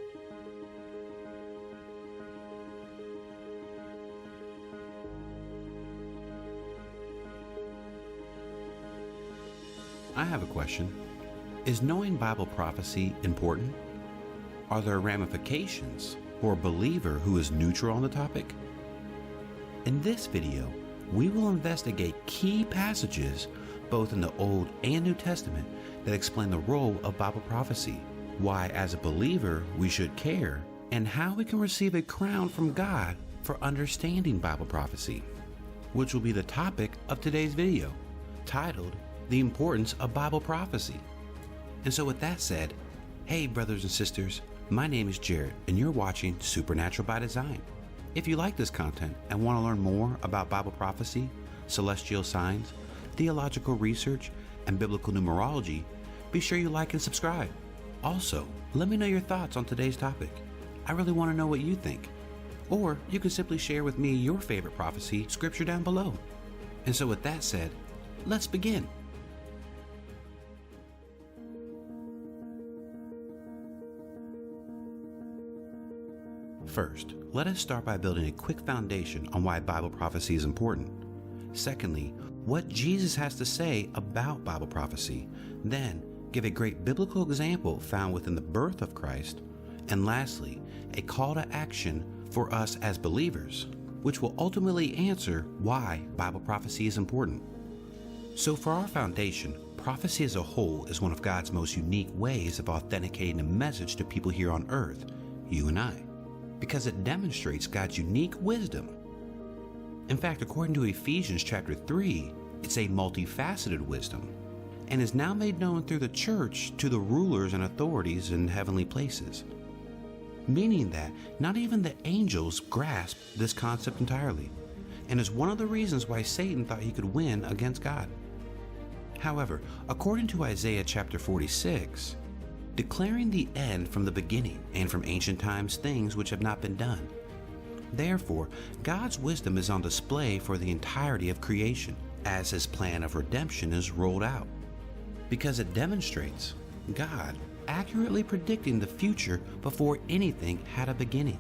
I have a question. Is knowing Bible prophecy important? Are there ramifications for a believer who is neutral on the topic? In this video, we will investigate key passages both in the Old and New Testament that explain the role of Bible prophecy, why as a believer we should care, and how we can receive a crown from God for understanding Bible prophecy, which will be the topic of today's video, titled The Importance of Bible Prophecy. And so with that said, hey brothers and sisters, my name is Jared and you're watching Supernatural by Design. If you like this content and want to learn more about Bible prophecy, celestial signs, theological research, and biblical numerology, be sure you like and subscribe. Also, let me know your thoughts on today's topic. I really want to know what you think. Or you can simply share with me your favorite prophecy scripture down below. And so with that said, let's begin. First, let us start by building a quick foundation on why Bible prophecy is important. Secondly, what Jesus has to say about Bible prophecy. Then, give a great biblical example found within the birth of Christ. And lastly, a call to action for us as believers, which will ultimately answer why Bible prophecy is important. So for our foundation, prophecy as a whole is one of God's most unique ways of authenticating a message to people here on earth, you and I, because it demonstrates God's unique wisdom. In fact, according to Ephesians chapter 3, it's a multifaceted wisdom and is now made known through the church to the rulers and authorities in heavenly places. Meaning that not even the angels grasp this concept entirely, and is one of the reasons why Satan thought he could win against God. However, according to Isaiah chapter 46, declaring the end from the beginning and from ancient times things which have not been done. Therefore, God's wisdom is on display for the entirety of creation as His plan of redemption is rolled out, because it demonstrates God accurately predicting the future before anything had a beginning.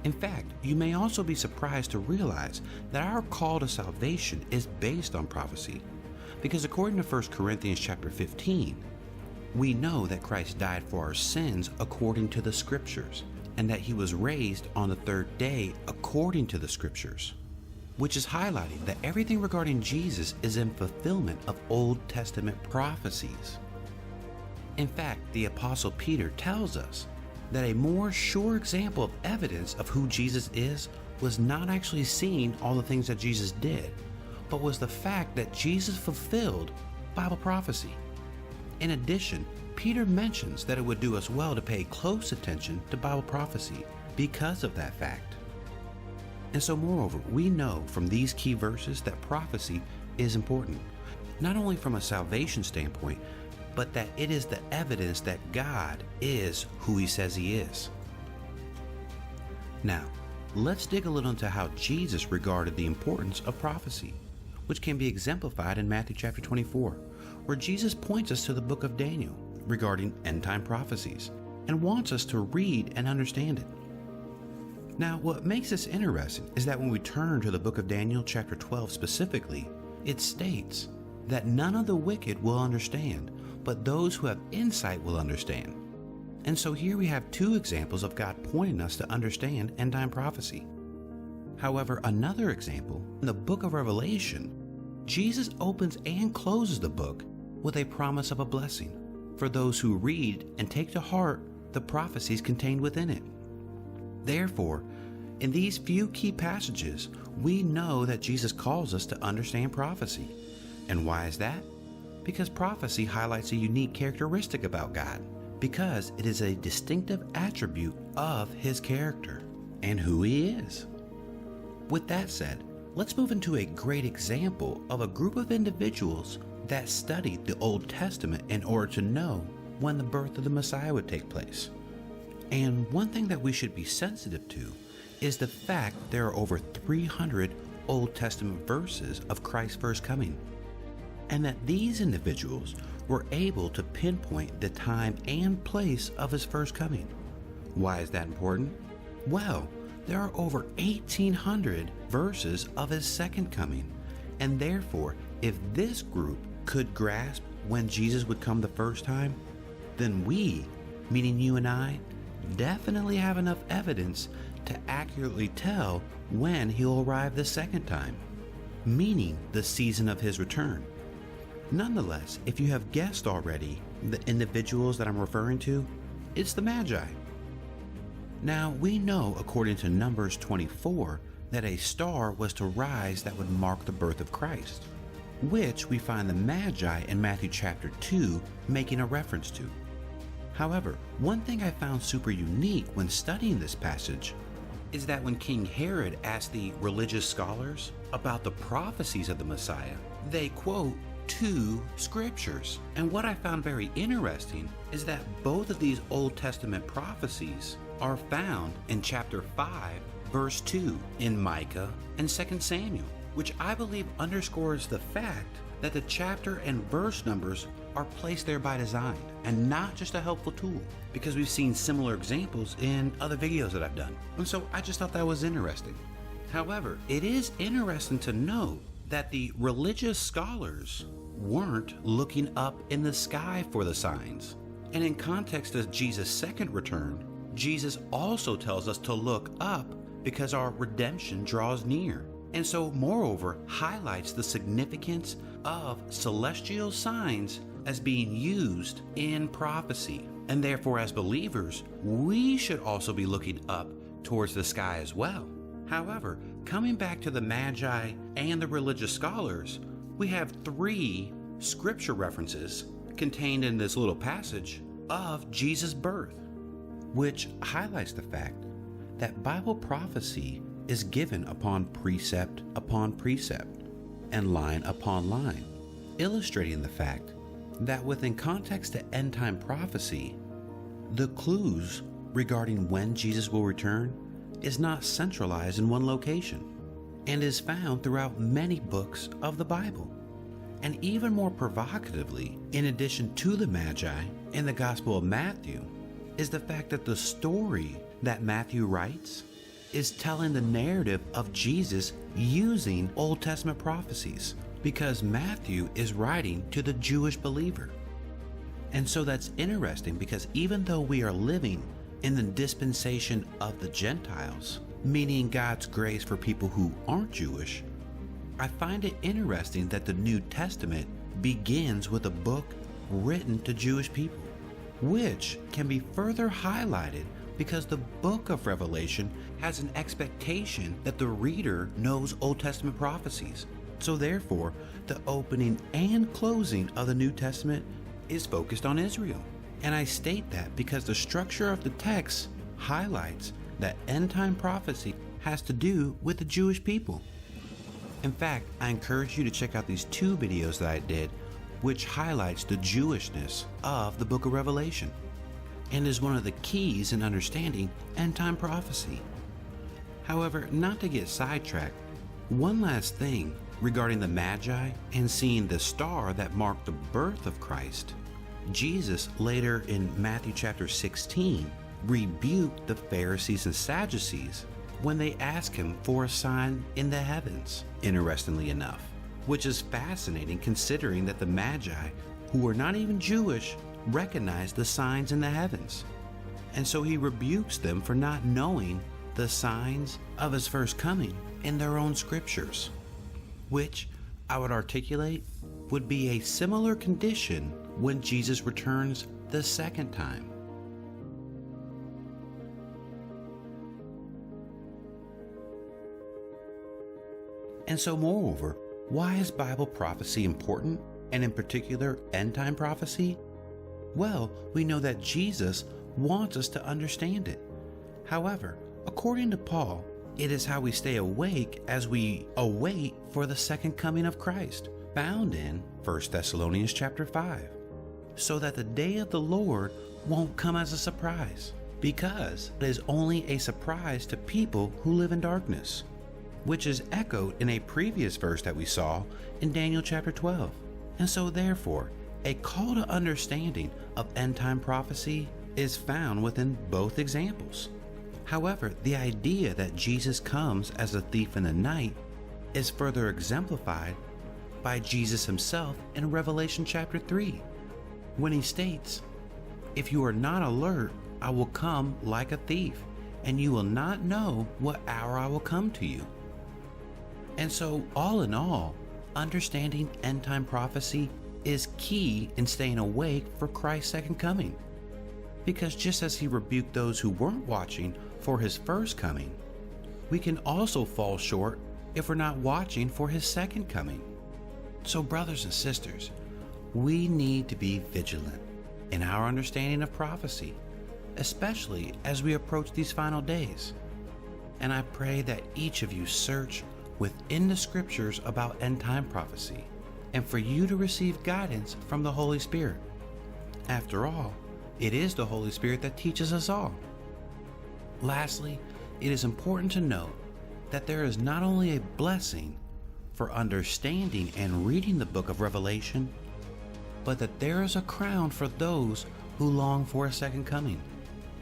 In fact, you may also be surprised to realize that our call to salvation is based on prophecy, because according to 1 Corinthians chapter 15, we know that Christ died for our sins according to the Scriptures, and that He was raised on the third day according to the Scriptures, which is highlighting that everything regarding Jesus is in fulfillment of Old Testament prophecies. In fact, the Apostle Peter tells us that a more sure example of evidence of who Jesus is was not actually seeing all the things that Jesus did, but was the fact that Jesus fulfilled Bible prophecy. In addition, Peter mentions that it would do us well to pay close attention to Bible prophecy because of that fact. And so moreover, we know from these key verses that prophecy is important, not only from a salvation standpoint, but that it is the evidence that God is who He says He is. Now, let's dig a little into how Jesus regarded the importance of prophecy, which can be exemplified in Matthew chapter 24, where Jesus points us to the book of Daniel regarding end-time prophecies and wants us to read and understand it. Now, what makes this interesting is that when we turn to the book of Daniel chapter 12 specifically, it states that none of the wicked will understand, but those who have insight will understand. And so here we have two examples of God pointing us to understand end-time prophecy. However, another example, in the book of Revelation, Jesus opens and closes the book with a promise of a blessing for those who read and take to heart the prophecies contained within it. Therefore, in these few key passages, we know that Jesus calls us to understand prophecy. And why is that? Because prophecy highlights a unique characteristic about God, because it is a distinctive attribute of His character and who He is. With that said, let's move into a great example of a group of individuals that studied the Old Testament in order to know when the birth of the Messiah would take place. And one thing that we should be sensitive to is the fact there are over 300 Old Testament verses of Christ's first coming, and that these individuals were able to pinpoint the time and place of His first coming, Why is that important? Well, there are over 1,800 verses of his second coming, and therefore, if this group could grasp when Jesus would come the first time, then we, meaning you and I, definitely have enough evidence to accurately tell when he'll arrive the second time, meaning the season of his return. Nonetheless, if you have guessed already the individuals that I'm referring to, it's the Magi. Now, we know according to Numbers 24 that a star was to rise that would mark the birth of Christ, which we find the Magi in Matthew chapter 2 making a reference to. However, one thing I found super unique when studying this passage is that when King Herod asked the religious scholars about the prophecies of the Messiah, they quote 2 scriptures. And what I found very interesting is that both of these Old Testament prophecies are found in chapter 5, verse 2 in Micah and 2 Samuel, which I believe underscores the fact that the chapter and verse numbers are placed there by design and not just a helpful tool, because we've seen similar examples in other videos that I've done. And so I just thought that was interesting. However, it is interesting to note that the religious scholars weren't looking up in the sky for the signs. And in context of Jesus' second return, Jesus also tells us to look up because our redemption draws near. And so, moreover, highlights the significance of celestial signs as being used in prophecy. And therefore, as believers, we should also be looking up towards the sky as well. However, coming back to the Magi and the religious scholars, we have 3 scripture references contained in this little passage of Jesus' birth, which highlights the fact that Bible prophecy is given upon precept and line upon line, illustrating the fact that within context to end-time prophecy, the clues regarding when Jesus will return is not centralized in one location and is found throughout many books of the Bible. And even more provocatively, in addition to the Magi in the Gospel of Matthew, is the fact that the story that Matthew writes is telling the narrative of Jesus using Old Testament prophecies, because Matthew is writing to the Jewish believer. And so that's interesting, because even though we are living in the dispensation of the Gentiles, meaning God's grace for people who aren't Jewish, I find it interesting that the New Testament begins with a book written to Jewish people, which can be further highlighted because the book of Revelation has an expectation that the reader knows Old Testament prophecies. So therefore, the opening and closing of the New Testament is focused on Israel. And I state that because the structure of the text highlights that end-time prophecy has to do with the Jewish people. In fact, I encourage you to check out these 2 videos that I did, which highlights the Jewishness of the book of Revelation and is one of the keys in understanding end-time prophecy. However, not to get sidetracked, one last thing regarding the Magi and seeing the star that marked the birth of Christ. Jesus later in Matthew chapter 16 rebuked the Pharisees and Sadducees when they asked him for a sign in the heavens, interestingly enough, which is fascinating considering that the Magi, who were not even Jewish, recognized the signs in the heavens. And so he rebukes them for not knowing the signs of his first coming in their own scriptures, which I would articulate would be a similar condition when Jesus returns the second time. And so moreover, why is Bible prophecy important, and in particular end-time prophecy? Well, we know that Jesus wants us to understand it. However, according to Paul, it is how we stay awake as we await for the second coming of Christ, found in 1 Thessalonians chapter 5, so that the day of the Lord won't come as a surprise, because it is only a surprise to people who live in darkness, which is echoed in a previous verse that we saw in Daniel chapter 12. And so therefore, a call to understanding of end-time prophecy is found within both examples. However, the idea that Jesus comes as a thief in the night is further exemplified by Jesus himself in Revelation chapter 3, when he states, "If you are not alert, I will come like a thief, and you will not know what hour I will come to you." And so, all in all, understanding end-time prophecy is key in staying awake for Christ's second coming. Because just as he rebuked those who weren't watching for his first coming, we can also fall short if we're not watching for his second coming. So, brothers and sisters, we need to be vigilant in our understanding of prophecy, especially as we approach these final days. And I pray that each of you search within the scriptures about end-time prophecy, and for you to receive guidance from the Holy Spirit. After all, it is the Holy Spirit that teaches us all. Lastly, it is important to note that there is not only a blessing for understanding and reading the book of Revelation, but that there is a crown for those who long for a second coming,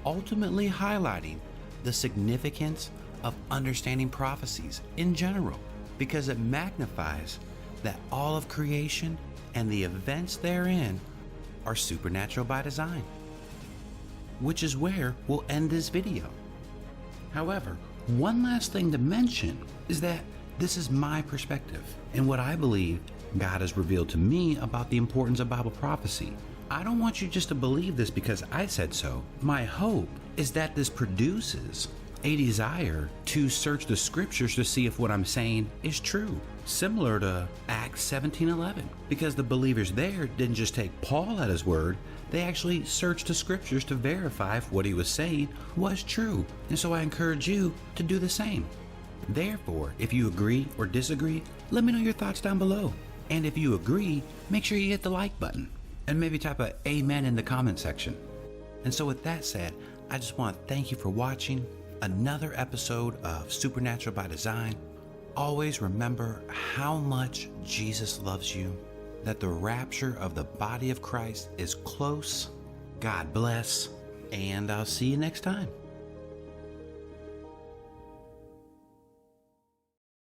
ultimately highlighting the significance of understanding prophecies in general, because it magnifies that all of creation and the events therein are supernatural by design. Which is where we'll end this video. However, one last thing to mention is that this is my perspective and what I believe God has revealed to me about the importance of Bible prophecy. I don't want you just to believe this because I said so. My hope is that this produces a desire to search the scriptures to see if what I'm saying is true, similar to Acts 17:11, because the believers there didn't just take Paul at his word, they actually searched the scriptures to verify if what he was saying was true. And so I encourage you to do the same. Therefore, if you agree or disagree, let me know your thoughts down below. And if you agree, make sure you hit the like button and maybe type a amen in the comment section. And so with that said, I just want to thank you for watching another episode of Supernatural by Design. Always remember how much Jesus loves you, that the rapture of the body of Christ is close. God bless, and I'll see you next time.